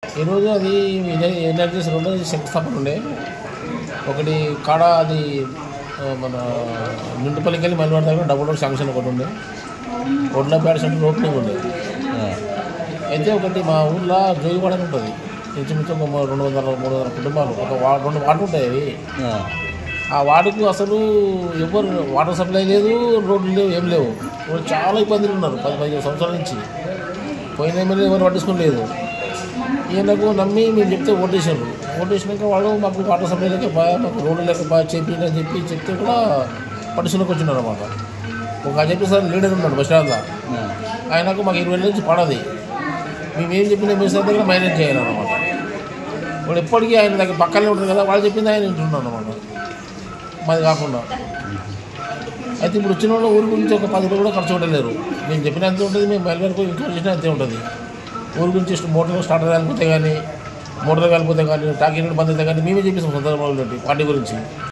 ఈరోజు అది ఎనర్జీస్ రెండు శంకుస్థాపన ఉండే ఒకటి కాడ అది మన నిండుపల్లికి వెళ్ళి మళ్ళీ దగ్గర డబుల్ రోడ్ శాంక్షన్ ఒకటి ఉండే ఒడ్లపేట సెంటర్ ఓపెనింగ్ ఉండే. అయితే ఒకటి మా ఊళ్ళో జోగివాడ అని ఉంటుంది, ఇంచుమించు ఒక 200-300 కుటుంబాలు, ఒక 2 వార్డు ఉంటాయి అవి. ఆ వార్డుకు అసలు ఎవరు వాటర్ సప్లై లేదు, రోడ్లు లేవు, ఏం లేవు. చాలా ఇబ్బందులు ఉన్నారు 10-15 సంవత్సరాల నుంచి. పోయిన ఎమ్మెల్యే ఎవరు పట్టించుకోలేదు. ఈయనకు నమ్మి మేము చెప్తే ఓటేసారు. ఓటేసినాక వాళ్ళు మాకు వాటర్ సప్లై లేకపోయా, మాకు రోడ్డు లేకపోయా చెప్పి చెప్తే కూడా పట్టించుకోకి వచ్చినారు అన్నమాట. ఒక చెప్పేసారి లీడర్ ఉన్నాడు బస్ స్టాండ్లో, ఆయనకు మాకు 20 నుంచి పడది, మేమేం చెప్పిన మినిస్టర్ దగ్గర మేనేజ్ చేయాలన్నమాట. వాడు ఎప్పటికీ ఆయన దగ్గర పక్కనే ఉంటుంది కదా, వాళ్ళు చెప్పింది ఆయన వింటున్నాడు అన్నమాట, మాది కాకుండా. అయితే ఇప్పుడు వచ్చిన వాళ్ళు ఊరి గురించి ఒక 10 రూపాయలు కూడా ఖర్చు పెట్టలేరు. మేము చెప్పినంత ఉంటుంది, మేము బయలుదేరికి ఇంకో చేసినా అంతే ఉంటుంది. ఊరి గురించి మోటార్ స్టార్టర్ కాలిపోతే కానీ, మోటార్ కాలిపోతే కానీ, టాకీ బంద్ అయితే కానీ మేమే చెప్పేసాం సందర్భంలో పార్టీ గురించి.